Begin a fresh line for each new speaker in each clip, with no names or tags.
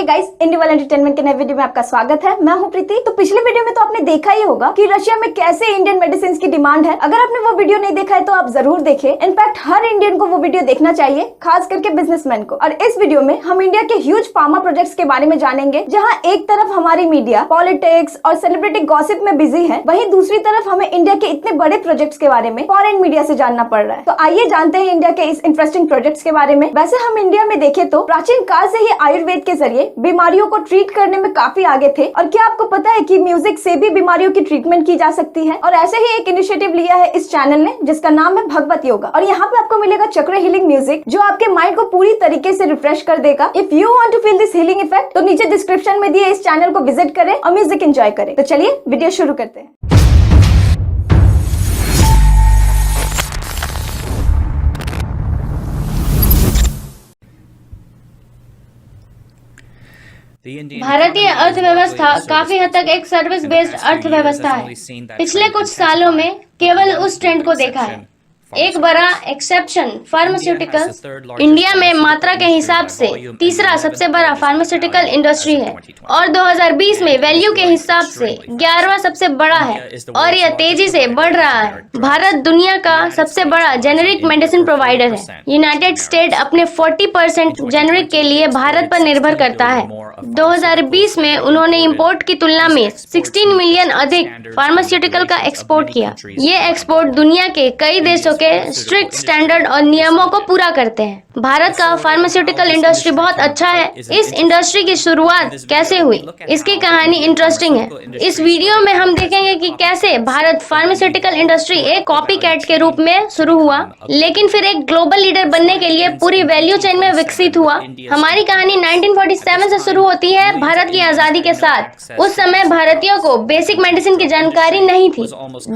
Hey guys, इंडी world entertainment के नए video में आपका स्वागत है। मैं हूं प्रीति। तो पिछले वीडियो में तो आपने देखा ही होगा कि रशिया में कैसे इंडियन मेडिसिन की डिमांड है। अगर आपने वो वीडियो नहीं देखा है तो आप जरूर देखें। इनफैक्ट हर इंडियन को वो वीडियो देखना चाहिए, खास करके बिजनेसमैन को। और इस वीडियो में हम इंडिया के ह्यूज फार्मा प्रोजेक्ट्स के बारे में जानेंगे, जहाँ एक तरफ हमारी मीडिया पॉलिटिक्स और सेलिब्रिटी गॉसिप में बिजी है, वहीं दूसरी तरफ हमें इंडिया के इतने बड़े प्रोजेक्ट्स के बारे में फॉरेन मीडिया से जानना पड़ रहा है। तो आइए जानते हैं इंडिया के इस इंटरेस्टिंग प्रोजेक्ट्स के बारे में। वैसे हम इंडिया में देखें तो प्राचीन काल से ही आयुर्वेद के जरिए बीमारियों को ट्रीट करने में काफी आगे थे। और क्या आपको पता है कि म्यूजिक से भी बीमारियों की ट्रीटमेंट की जा सकती है। और ऐसे ही एक इनिशिएटिव लिया है इस चैनल ने, जिसका नाम है भगवत योगा। और यहाँ पे आपको मिलेगा चक्र हीलिंग म्यूजिक, जो आपके माइंड को पूरी तरीके से रिफ्रेश कर देगा। If you want to feel this healing effect, तो नीचे डिस्क्रिप्शन में दिए इस चैनल को विजिट करें और म्यूजिक एंजॉय करें। तो चलिए वीडियो शुरू करते हैं।
भारतीय अर्थव्यवस्था काफी हद तक एक सर्विस बेस्ड अर्थव्यवस्था है। पिछले कुछ सालों में केवल उस ट्रेंड को देखा है। एक बड़ा एक्सेप्शन फार्मास्यूटिकल्स। इंडिया में मात्रा के हिसाब से तीसरा सबसे बड़ा फार्मास्यूटिकल इंडस्ट्री है और 2020 में वैल्यू के हिसाब से 11वां सबसे बड़ा है और यह तेजी से बढ़ रहा है। भारत दुनिया का सबसे बड़ा जेनेरिक मेडिसिन प्रोवाइडर है। यूनाइटेड स्टेट अपने 40% जेनेरिक के लिए भारत पर निर्भर करता है। 2020 में उन्होंने इंपोर्ट की तुलना में 16 मिलियन अधिक फार्मास्यूटिकल का एक्सपोर्ट किया। ये एक्सपोर्ट दुनिया के कई देशों के स्ट्रिक्ट स्टैंडर्ड और नियमों को पूरा करते हैं। भारत का फार्मास्यूटिकल इंडस्ट्री बहुत अच्छा है। इस इंडस्ट्री की शुरुआत कैसे हुई, इसकी कहानी इंटरेस्टिंग है। इस वीडियो में हम देखेंगे कि कैसे भारत फार्मास्यूटिकल इंडस्ट्री एक कॉपी कैट के रूप में शुरू हुआ, लेकिन फिर एक ग्लोबल लीडर बनने के लिए पूरी वैल्यू चेन में विकसित हुआ। हमारी कहानी 1947 से शुरू होती है, भारत की आजादी के साथ। उस समय भारतीयों को बेसिक मेडिसिन की जानकारी नहीं थी।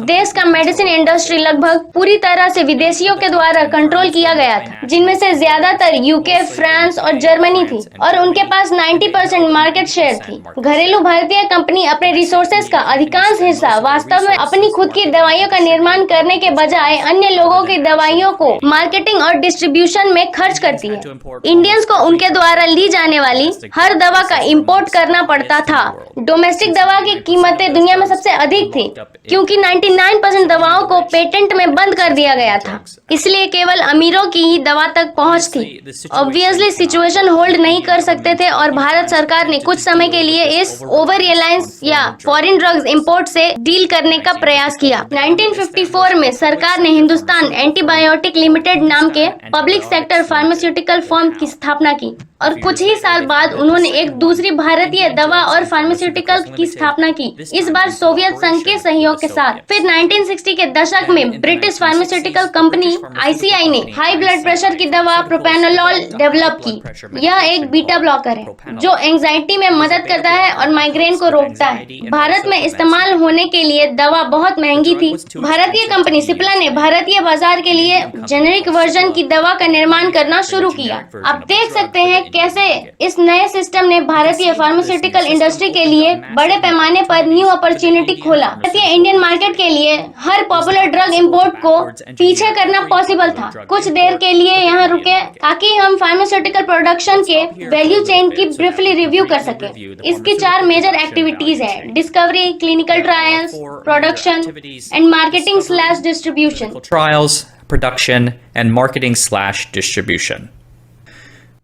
देश का मेडिसिन इंडस्ट्री लगभग पूरी तरह से विदेशियों के द्वारा कंट्रोल किया गया था, जिनमें से ज्यादातर यूके, फ्रांस और जर्मनी थी और उनके पास 90% मार्केट शेयर थी। घरेलू भारतीय कंपनी अपने रिसोर्सेज का अधिकांश हिस्सा वास्तव में अपनी खुद की दवाइयों का निर्माण करने के बजाय अन्य लोगों की दवाइयों को मार्केटिंग और डिस्ट्रीब्यूशन में खर्च करती है। इंडियंस को उनके द्वारा ली जाने वाली हर दवा का इम्पोर्ट करना पड़ता था। डोमेस्टिक दवा की कीमतें दुनिया में सबसे अधिक थी, क्योंकि 99% दवाओं को पेटेंट में बंद कर दिया गया था, इसलिए केवल अमीरों की ही दवा तक पहुंच थी। ऑब्वियसली सिचुएशन होल्ड नहीं कर सकते थे और भारत सरकार ने कुछ समय के लिए इस ओवर रिलायंस या फॉरेन ड्रग्स इंपोर्ट से डील करने का प्रयास किया। 1954 में सरकार ने हिंदुस्तान एंटीबायोटिक लिमिटेड नाम के पब्लिक सेक्टर फार्मास्यूटिकल फर्म की स्थापना की और कुछ ही साल बाद उन्होंने एक दूसरी भारतीय दवा और फार्मास्यूटिकल की स्थापना की, इस बार सोवियत संघ के सहयोग के साथ। फिर 1960 के दशक में ब्रिटिश फार्मास्यूटिकल कंपनी आईसीआई ने हाई ब्लड प्रेशर की दवा प्रोपेनोलॉल डेवलप की। यह एक बीटा ब्लॉकर है जो एंजाइटी में मदद करता है और माइग्रेन को रोकता है। भारत में इस्तेमाल होने के लिए दवा बहुत महंगी थी। भारतीय कंपनी सिप्ला ने भारतीय बाजार के लिए जेनेरिक वर्जन की दवा का निर्माण करना शुरू किया। आप देख सकते हैं कैसे इस नए सिस्टम ने भारतीय फार्मास्यूटिकल इंडस्ट्री के लिए बड़े पैमाने पर न्यू अपॉर्चुनिटी खोला। भारतीय इंडियन मार्केट के लिए हर पॉपुलर ड्रग इंपोर्ट को पीछे करना पॉसिबल था। कुछ देर के लिए यहाँ रुके ताकि हम फार्मास्यूटिकल प्रोडक्शन के वैल्यू चेन की ब्रीफली रिव्यू कर सके। इसकी 4 मेजर एक्टिविटीज है: discovery, clinical trials, production and marketing / distribution.
Trials, production, and marketing/distribution.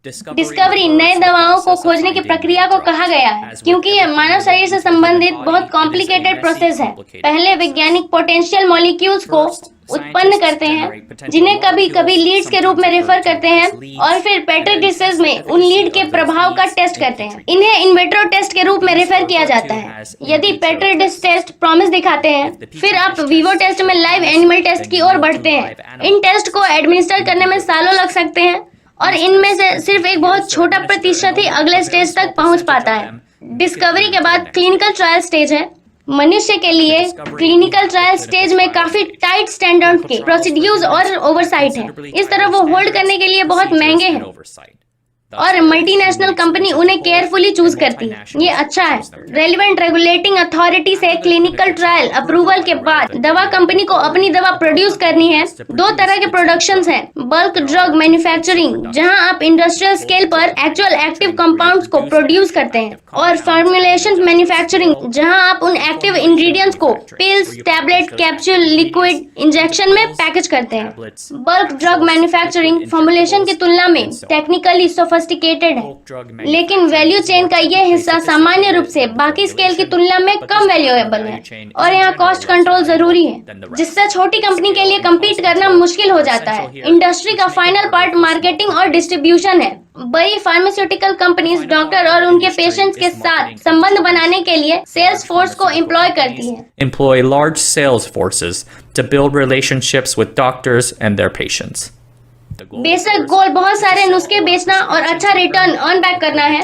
Discovery नए दवाओं को खोजने की प्रक्रिया को कहा गया है, क्योंकि यह मानव शरीर से संबंधित बहुत कॉम्प्लिकेटेड प्रोसेस है। पहले वैज्ञानिक पोटेंशियल मॉलिक्यूल्स को उत्पन्न करते हैं, जिन्हें कभी कभी लीड्स के रूप में रेफर करते हैं, और फिर पेट्री डिशेस में उन लीड के प्रभाव का टेस्ट करते हैं। इन्हें इन विट्रो टेस्ट के रूप में रेफर किया जाता है। यदि पेट्री डिश टेस्ट प्रॉमिस दिखाते हैं, फिर आप वीवो टेस्ट में लाइव एनिमल टेस्ट की ओर बढ़ते हैं। इन टेस्ट को एडमिनिस्टर करने में सालों लग सकते हैं और इनमें से सिर्फ एक बहुत छोटा प्रतिशत ही अगले स्टेज तक पहुंच पाता है। डिस्कवरी के बाद क्लिनिकल ट्रायल स्टेज है। मनुष्य के लिए क्लिनिकल ट्रायल स्टेज में काफी टाइट स्टैंडर्ड के प्रोसीड्यूर्स और ओवरसाइट है। इस तरह वो होल्ड करने के लिए बहुत महंगे हैं। और मल्टीनेशनल कंपनी उन्हें केयरफुली चूज करती है। ये अच्छा है। रेलिवेंट रेगुलेटिंग अथॉरिटी से क्लिनिकल ट्रायल अप्रूवल के बाद दवा कंपनी को अपनी दवा प्रोड्यूस करनी है। दो तरह के प्रोडक्शंस हैं, बल्क ड्रग मैन्युफैक्चरिंग जहां आप इंडस्ट्रियल स्केल पर एक्चुअल एक्टिव कंपाउंड्स को प्रोड्यूस करते हैं, और फॉर्मुलेशन मैन्युफैक्चरिंग जहां आप उन एक्टिव इंग्रेडिएंट्स को pills, tablet, capsule, liquid, injection में पैकेज करते हैं। बल्क ड्रग मैन्युफैक्चरिंग फॉर्मुलेशन की तुलना में टेक्निकली सोफिस्टिकेटेड है, लेकिन वैल्यू चेन का यह हिस्सा सामान्य रूप से बाकी स्केल की तुलना में कम वैल्यूएबल है, और यहाँ कॉस्ट कंट्रोल जरूरी है, जिससे छोटी कंपनी के लिए कम्पीट करना मुश्किल हो जाता है। इंडस्ट्री का फाइनल पार्ट मार्केटिंग और डिस्ट्रीब्यूशन है। बड़ी फार्मास्यूटिकल कंपनीज डॉक्टर और उनके पेशेंट्स के साथ संबंध बनाने के लिए सेल्स फोर्स को एम्प्लॉय करती है।
Employ large sales forces to build relationships with doctors and their patients.
Basic goal बहुत सारे नुस्खे बेचना और अच्छा रिटर्न अर्न बैक करना है।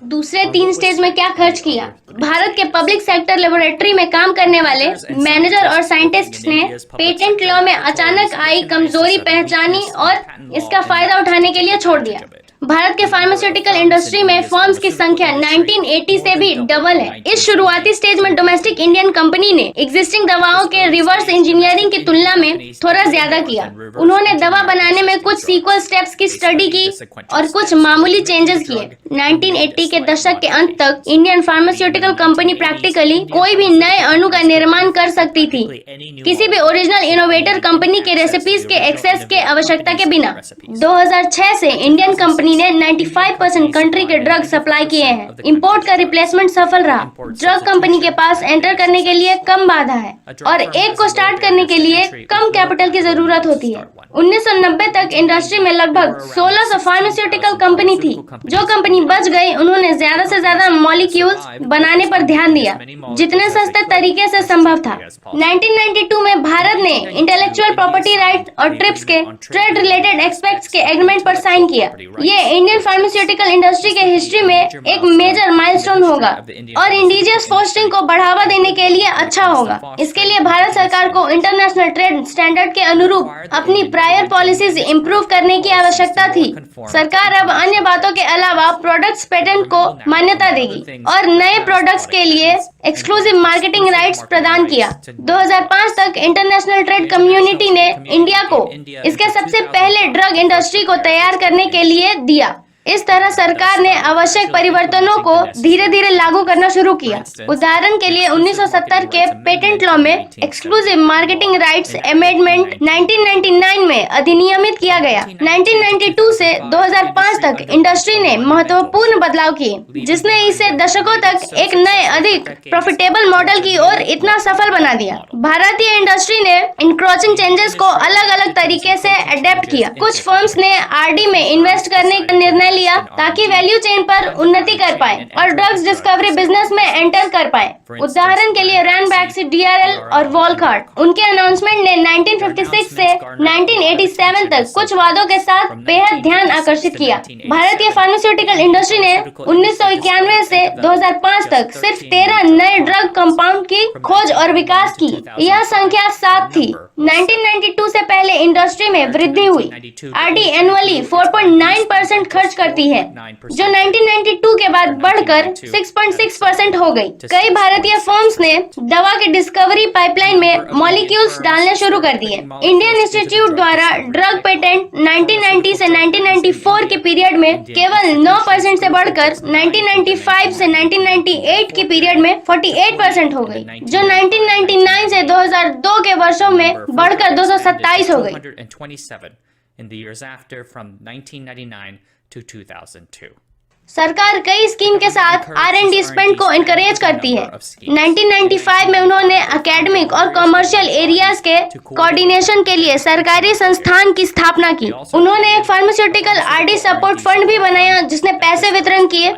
दूसरे 3 स्टेज में क्या खर्च किया? भारत के पब्लिक सेक्टर लेबोरेटरी में काम करने वाले मैनेजर और साइंटिस्ट्स ने पेटेंट लॉ में अचानक आई कमजोरी पहचानी और इसका फायदा उठाने के लिए छोड़ दिया। भारत के फार्मास्यूटिकल इंडस्ट्री में फर्म्स की संख्या 1980 से भी डबल है। इस शुरुआती स्टेज में डोमेस्टिक इंडियन कंपनी ने एग्जिस्टिंग दवाओं के रिवर्स इंजीनियरिंग की तुलना में थोड़ा ज्यादा किया। उन्होंने दवा बनाने में कुछ सीक्वल स्टेप्स की स्टडी की और कुछ मामूली चेंजेस किए। 1980 के दशक के अंत तक इंडियन फार्मास्यूटिकल कंपनी प्रैक्टिकली कोई भी नए अणु का निर्माण कर सकती थी, किसी भी ओरिजिनल इनोवेटर कंपनी के रेसिपीज के एक्सेस के आवश्यकता के बिना। 2006 से इंडियन कंपनी ने 95% कंट्री के ड्रग सप्लाई किए हैं। इंपोर्ट का रिप्लेसमेंट सफल रहा। ड्रग कंपनी के पास एंटर करने के लिए कम बाधा है और एक को स्टार्ट करने के लिए कम कैपिटल की जरूरत होती है। 1990 तक इंडस्ट्री में लगभग 1600 फार्मास्यूटिकल कंपनी थी। जो कंपनी बच गई उन्होंने ज्यादा से ज्यादा मॉलिक्यूल्स बनाने पर ध्यान दिया, जितने सस्ते तरीके से संभव था। 1992 में भारत ने इंटेलेक्चुअल प्रॉपर्टी राइट और ट्रिप्स के ट्रेड रिलेटेड एक्सपेक्ट्स के एग्रीमेंट पर साइन किया। ये इंडियन फार्मास्यूटिकल इंडस्ट्री के हिस्ट्री में एक मेजर माइलस्टोन होगा और इंडिजियस फोस्टिंग को बढ़ावा देने के लिए अच्छा होगा। इसके लिए भारत सरकार को इंटरनेशनल ट्रेड स्टैंडर्ड के अनुरूप अपनी प्रायर पॉलिसीज इंप्रूव करने की आवश्यकता थी। सरकार अब अन्य बातों के अलावा प्रोडक्ट्स पेटेंट को मान्यता देगी और नए प्रोडक्ट्स के लिए एक्सक्लूसिव मार्केटिंग राइट्स प्रदान किया। 2005 तक इंटरनेशनल ट्रेड कम्युनिटी ने इंडिया को इसके सबसे पहले ड्रग इंडस्ट्री को तैयार करने के लिए दिया। इस तरह सरकार ने आवश्यक परिवर्तनों को धीरे धीरे लागू करना शुरू किया। उदाहरण के लिए 1970 के पेटेंट लॉ में एक्सक्लूसिव मार्केटिंग राइट्स अमेंडमेंट 1999 में अधिनियमित किया गया। 1992 से 2005 तक इंडस्ट्री ने महत्वपूर्ण बदलाव किए, जिसने इसे दशकों तक एक नए अधिक प्रॉफिटेबल मॉडल की ओर इतना सफल बना दिया। भारतीय इंडस्ट्री ने इंक्रोचिंग चेंजेस को अलग अलग तरीके से अडेप्ट किया। कुछ फर्म्स ने आरडी में इन्वेस्ट करने का निर्णय लिया ताकि वैल्यू चेन पर उन्नति कर पाए और ड्रग्स डिस्कवरी बिजनेस में एंटर कर पाए। उदाहरण के लिए रैनबैक्सी, डीआरएल और वॉलकार्ट। उनके अनाउंसमेंट ने 1956 से 1987 तक कुछ वादों के साथ बेहद ध्यान आकर्षित किया। भारतीय फार्मास्यूटिकल इंडस्ट्री ने 1991 से 2005 तक सिर्फ 13 नए ड्रग कंपाउंड की खोज और विकास की। यह संख्या 7 थी। 1992 से पहले इंडस्ट्री में वृद्धि हुई। आरडी एनुअली 4.9% खर्च करती है, जो 1992 के बाद बढ़कर 6.6% हो गई। कई भारतीय फर्म्स ने दवा के डिस्कवरी पाइपलाइन में मॉलिक्यूल्स डालने शुरू कर दिए। इंडियन इंस्टीट्यूट द्वारा ड्रग पेटेंट 1990 से 1994 के पीरियड में केवल 9% से बढ़कर 1995 से 1998 के पीरियड में 48% हो गई, जो 1999 से 2002 के वर्षों में बढ़कर 227 हो गई।
In the years after, from 1999 to 2002.
सरकार कई स्कीम के साथ R&D स्पेंड को इनकरेज करती है। 1995 में उन्होंने एकेडमिक और कमर्शियल एरियाज के कोऑर्डिनेशन के लिए सरकारी संस्थान की स्थापना की। उन्होंने एक फार्मास्यूटिकल R&D सपोर्ट फंड भी बनाया, जिसने पैसे वितरण किए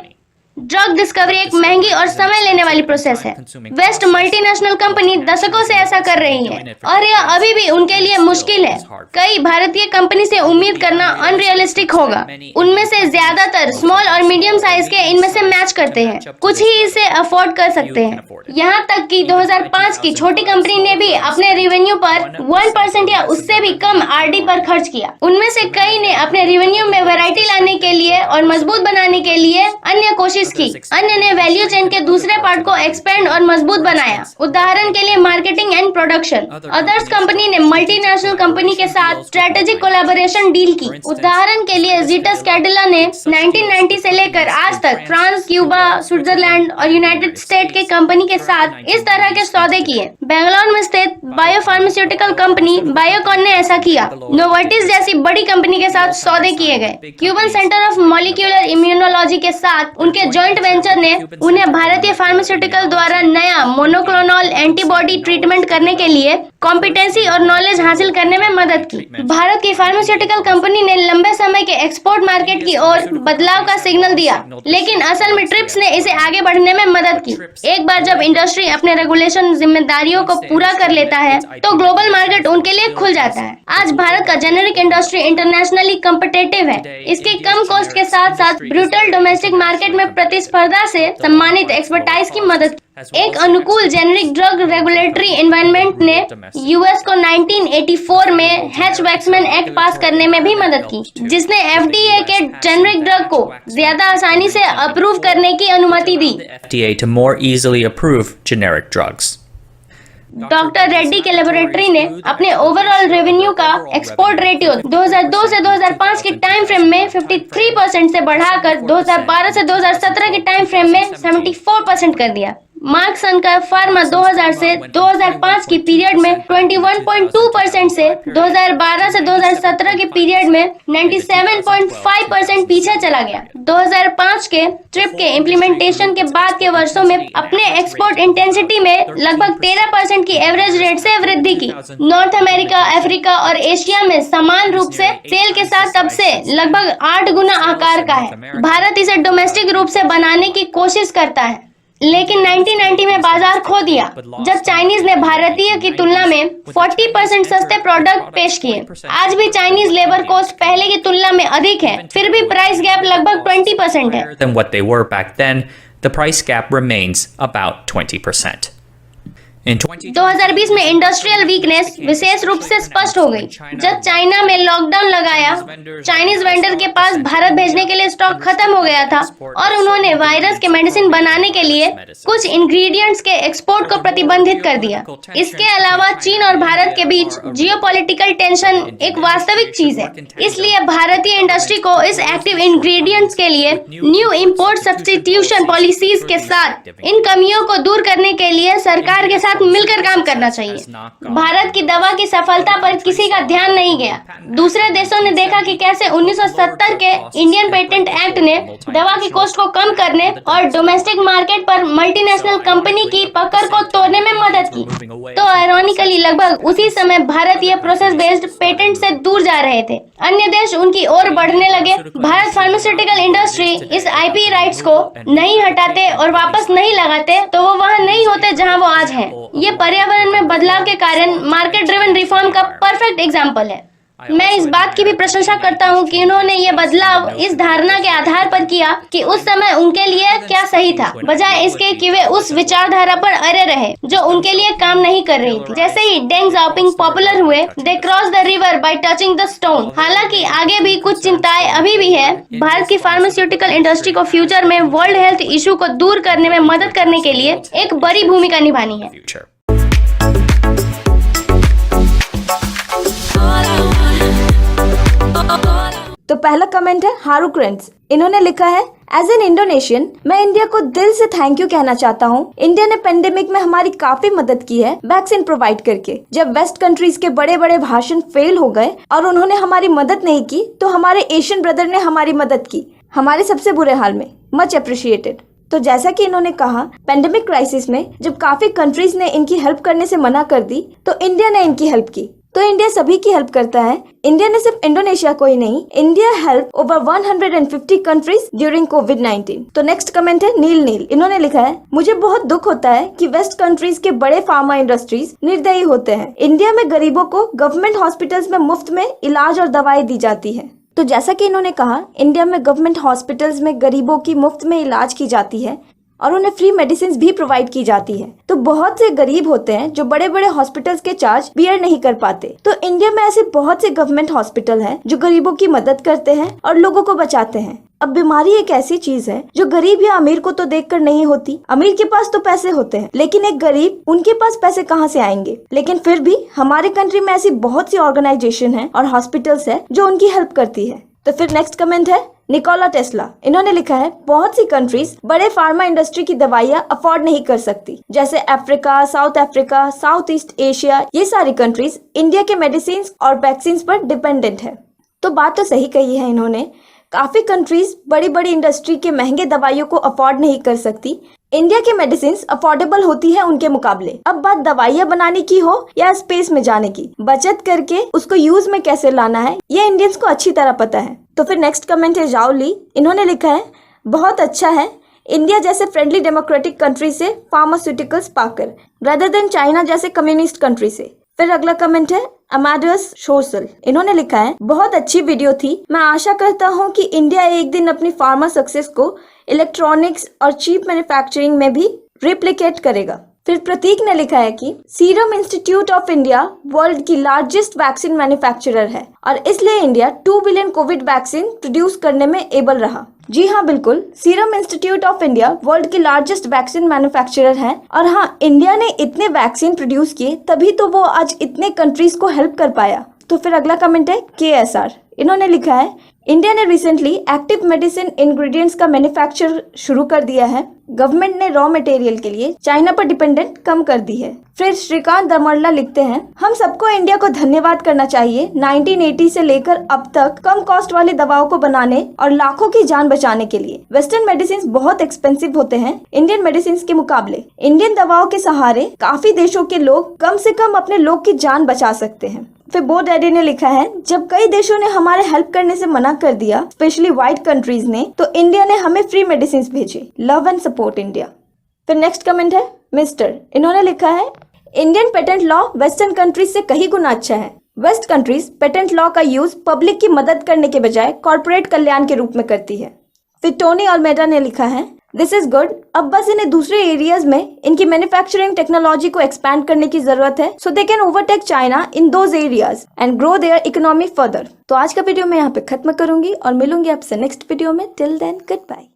ड्रग डिस्कवरी एक महंगी और समय लेने वाली प्रोसेस है। वेस्ट मल्टीनेशनल कंपनी दशकों से ऐसा कर रही है और यह अभी भी उनके लिए मुश्किल है। कई भारतीय कंपनी से उम्मीद करना अनरियलिस्टिक होगा। उनमें से ज्यादातर स्मॉल और मीडियम साइज के इनमें से मैच करते हैं, कुछ ही इसे अफोर्ड कर सकते हैं। यहाँ तक कि 2005 की छोटी कंपनी ने भी अपने रेवेन्यू पर 1% या उससे भी कम आरडी पर खर्च किया। उनमें से कई ने अपने रेवेन्यू में वैरायटी लाने के लिए और मजबूत बनाने के लिए अन्य कोशिश की। अन्य ने वैल्यू चेन के दूसरे पार्ट को एक्सपेंड और मजबूत बनाया। उदाहरण के लिए marketing and production. Others company ने मल्टीनेशनल कंपनी के साथ स्ट्रेटेजिक कोलैबोरेशन डील की। उदाहरण के लिए जीटस कैडिला ने 1990 से लेकर आज तक फ्रांस, क्यूबा, स्विट्जरलैंड और यूनाइटेड स्टेट के कंपनी के साथ इस तरह के सौदे किए। बेंगलोर में स्थित बायोफार्मास्यूटिकल कंपनी बायोकॉन ने ऐसा किया। नोवर्टिस जैसी बड़ी कंपनी के साथ सौदे किए गए। Cuban centre of molecular immunology के साथ उनके जॉइंट वेंचर ने उन्हें भारतीय फार्मास्यूटिकल द्वारा नया मोनोक्लोनल एंटीबॉडी ट्रीटमेंट करने के लिए कॉम्पिटेंसी और नॉलेज हासिल करने में मदद की। भारत की फार्मास्यूटिकल कंपनी ने लंबे समय के एक्सपोर्ट मार्केट की ओर बदलाव का सिग्नल दिया, लेकिन असल में ट्रिप्स ने इसे आगे बढ़ने में मदद की। एक बार जब इंडस्ट्री अपने रेगुलेशन जिम्मेदारियों को पूरा कर लेता है तो ग्लोबल मार्केट उनके लिए खुल जाता है। आज भारत का जेनेरिक इंडस्ट्री इंटरनेशनली कम्पिटेटिव है। इसके कम कॉस्ट के साथ साथ ब्रूटल डोमेस्टिक मार्केट में प्रतिस्पर्धा से सम्मानित एक्सपर्टाइज की मदद। एक अनुकूल जेनेरिक ड्रग रेगुलेटरी एनवायरनमेंट ने यूएस को 1984 में हैच-वैक्समैन एक्ट पास करने में भी मदद की, जिसने एफडीए के जेनेरिक ड्रग को ज्यादा आसानी से अप्रूव करने की अनुमति दी।
FDA to more easily approve generic drugs.
Doctor Reddy के लेबोरेटरी ने अपने ओवरऑल रेवेन्यू का एक्सपोर्ट रेशियो 2002 से 2005 के टाइम फ्रेम में 53% से बढ़ाकर 2012 से 2017 के टाइम फ्रेम में 74% कर दिया। मार्क सन का फार्मा 2000 से 2005 की पीरियड में 21.2% से 2012 से 2017 के पीरियड में 97.5% पीछे चला गया। 2005 के ट्रिप के इम्प्लीमेंटेशन के बाद के वर्षों में अपने एक्सपोर्ट इंटेंसिटी में लगभग 13% की एवरेज रेट से वृद्धि की। नॉर्थ अमेरिका, अफ्रीका और एशिया में समान रूप से सेल के साथ तब से लगभग 8 गुना आकार का है। भारत इसे डोमेस्टिक रूप से बनाने की कोशिश करता है, लेकिन 1990 में बाजार खो दिया जब चाइनीज ने भारतीय की तुलना में 40% सस्ते प्रोडक्ट पेश किए। आज भी चाइनीज लेबर कॉस्ट पहले की तुलना में अधिक है, फिर भी प्राइस गैप लगभग 20% है।
Than what they were back then, the price gap remains about 20%. In
2020 में इंडस्ट्रियल वीकनेस विशेष रूप से स्पष्ट हो गई जब चाइना में लॉकडाउन लगाया। चाइनीज वेंडर के पास भारत भेजने के लिए स्टॉक खत्म हो गया था और उन्होंने वायरस के मेडिसिन बनाने के लिए कुछ इंग्रेडिएंट्स के एक्सपोर्ट को प्रतिबंधित कर दिया। इसके अलावा चीन और भारत के बीच जियोपॉलिटिकल टेंशन एक वास्तविक चीज है, इसलिए भारतीय इंडस्ट्री को इस एक्टिव इंग्रेडिएंट्स के लिए न्यू इंपोर्ट सब्स्टिट्यूशन पॉलिसीज के साथ इन कमियों को दूर करने के लिए सरकार के साथ मिलकर काम करना चाहिए। भारत की दवा की सफलता पर किसी का ध्यान नहीं गया। दूसरे देशों ने देखा कि कैसे 1970 के इंडियन पेटेंट एक्ट ने दवा की कॉस्ट को कम करने और डोमेस्टिक मार्केट पर मल्टीनेशनल कंपनी की पकड़ को तोड़ने में मदद की। तो आयरॉनिकली लगभग उसी समय भारत ये प्रोसेस बेस्ड पेटेंट से दूर जा रहे थे। अन्य देश उनकी ओर बढ़ने लगे। भारत फार्मास्यूटिकल इंडस्ट्री इस आईपी राइट्स को नहीं हटाते और वापस नहीं लगाते तो वो वहाँ नहीं होते जहाँ वो आज हैं। ये पर्यावरण में बदलाव के कारण मार्केट ड्रिवन रिफॉर्म का परफेक्ट एग्जाम्पल है। मैं इस बात की भी प्रशंसा करता हूँ कि उन्होंने ये बदलाव इस धारणा के आधार पर किया कि उस समय उनके लिए क्या सही था, बजाय इसके कि वे उस विचारधारा पर अड़े रहे जो उनके लिए काम नहीं कर रही थी। जैसे ही डेंग जाओपिंग पॉपुलर हुए, they cross the river bye touching the stone. हालांकि आगे भी कुछ चिंताएं अभी भी है। भारत की फार्मास्यूटिकल इंडस्ट्री को फ्यूचर में वर्ल्ड हेल्थ इशू को दूर करने में मदद करने के लिए एक बड़ी भूमिका निभानी है।
तो पहला कमेंट है हारू क्रेंस। इन्होंने लिखा है, एज एन इंडोनेशियन मैं इंडिया को दिल से थैंक यू कहना चाहता हूँ। इंडिया ने पेंडेमिक में हमारी काफी मदद की है वैक्सीन प्रोवाइड करके। जब वेस्ट कंट्रीज के बड़े बड़े भाषण फेल हो गए और उन्होंने हमारी मदद नहीं की तो हमारे एशियन ब्रदर ने हमारी मदद की, हमारे सबसे बुरे हाल में। Much appreciated. तो जैसा कि इन्होंने कहा, पेंडेमिक क्राइसिस में जब काफी कंट्रीज ने इनकी हेल्प करने से मना कर दी तो इंडिया ने इनकी हेल्प की। तो इंडिया सभी की हेल्प करता है। इंडिया ने सिर्फ इंडोनेशिया को ही नहीं, India help over 150 countries during covid. तो नेक्स्ट कमेंट है नील। इन्होंने लिखा है, मुझे बहुत दुख होता है कि वेस्ट कंट्रीज के बड़े फार्मा इंडस्ट्रीज निर्दयी होते हैं। इंडिया में गरीबों को गवर्नमेंट हॉस्पिटल्स में मुफ्त में इलाज और दवाई दी जाती है। तो जैसा कि इन्होंने कहा, इंडिया में गवर्नमेंट हॉस्पिटल्स में गरीबों की मुफ्त में इलाज की जाती है और उन्हें फ्री मेडिसिन भी प्रोवाइड की जाती है। तो बहुत से गरीब होते हैं जो बड़े बड़े हॉस्पिटल्स के चार्ज बियर नहीं कर पाते। तो इंडिया में ऐसे बहुत से गवर्नमेंट हॉस्पिटल हैं जो गरीबों की मदद करते हैं और लोगों को बचाते हैं। अब बीमारी एक ऐसी चीज है जो गरीब या अमीर को तो देखकर नहीं होती। अमीर के पास तो पैसे होते हैं, लेकिन एक गरीब, उनके पास पैसे कहाँ से आएंगे। लेकिन फिर भी हमारे कंट्री में ऐसी बहुत सी ऑर्गेनाइजेशन है और हॉस्पिटल्स है जो उनकी हेल्प करती है। तो फिर नेक्स्ट कमेंट है निकोला टेस्ला। इन्होंने लिखा है, बहुत सी कंट्रीज बड़े फार्मा इंडस्ट्री की दवाइयां अफोर्ड नहीं कर सकती, जैसे अफ्रीका, साउथ ईस्ट एशिया। ये सारी कंट्रीज इंडिया के मेडिसिन और वैक्सीन पर डिपेंडेंट है। तो बात तो सही कही है इन्होंने। काफी कंट्रीज बड़ी बड़ी इंडस्ट्री के महंगे दवाइयों को अफोर्ड नहीं कर सकती। इंडिया के मेडिसिन अफोर्डेबल होती है उनके मुकाबले। अब बात दवाइयाँ बनाने की हो या स्पेस में जाने की, बचत करके उसको यूज में कैसे लाना है, ये इंडियंस को अच्छी तरह पता है। तो फिर नेक्स्ट कमेंट है जाओ ली। इन्होंने लिखा है, बहुत अच्छा है इंडिया जैसे फ्रेंडली डेमोक्रेटिक कंट्री से फार्मास्यूटिकल्स पाकर, रेदर देन चाइना जैसे कम्युनिस्ट कंट्री से। फिर अगला कमेंट है अमाडस सोशल। इन्होंने लिखा है, बहुत अच्छी वीडियो थी। मैं आशा करता हूँ कि इंडिया एक दिन अपनी फार्मा सक्सेस को इलेक्ट्रॉनिक्स और चीप मैन्युफैक्चरिंग में भी रिप्लिकेट करेगा। फिर प्रतीक ने लिखा है कि serum institute of India world की लार्जेस्ट वैक्सीन मैन्युफैक्चरर है और इसलिए India 2 billion Covid vaccine produce करने में एबल रहा। जी हाँ, बिल्कुल, serum institute of India world की लार्जेस्ट वैक्सीन मैन्युफैक्चरर है। और हाँ, इंडिया ने इतने वैक्सीन प्रोड्यूस किए तभी तो वो आज इतने कंट्रीज को हेल्प कर पाया। तो फिर अगला कमेंट है KSR। इन्होंने लिखा है, इंडिया ने रिसेंटली एक्टिव मेडिसिन इंग्रेडिएंट्स का मैन्युफैक्चर शुरू कर दिया है। गवर्नमेंट ने रॉ मटेरियल के लिए चाइना पर डिपेंडेंट कम कर दी है। फिर श्रीकांत दमरला लिखते हैं, हम सबको इंडिया को धन्यवाद करना चाहिए 1980 से लेकर अब तक कम कॉस्ट वाली दवाओं को बनाने और लाखों की जान बचाने के लिए। वेस्टर्न मेडिसिन बहुत एक्सपेंसिव होते हैं इंडियन मेडिसिन के मुकाबले। इंडियन दवाओं के सहारे काफी देशों के लोग कम से कम अपने लोग की जान बचा सकते हैं। फिर बो डैडी ने लिखा है, जब कई देशों ने हमारे हेल्प करने से मना कर दिया, स्पेशली व्हाइट कंट्रीज ने, तो इंडिया ने हमें फ्री मेडिसिन भेजे। Love and support India. फिर नेक्स्ट कमेंट है मिस्टर। इन्होंने लिखा है, Indian patent law western countries से कहीं गुना अच्छा है। वेस्ट कंट्रीज पेटेंट लॉ का यूज पब्लिक की मदद करने के बजाय कॉर्पोरेट कल्याण के रूप में करती है। फिर टोनी ऑलमेडा ने लिखा है, दिस इज गुड। अब बस इन्हें दूसरे एरियाज में इनकी मैन्युफैक्चरिंग टेक्नोलॉजी को एक्सपैंड करने की जरूरत है, so they can overtake China in those areas and grow their economy further. तो आज का वीडियो मैं यहाँ पे खत्म करूंगी और मिलूंगी आपसे नेक्स्ट वीडियो में। Till then, good bye.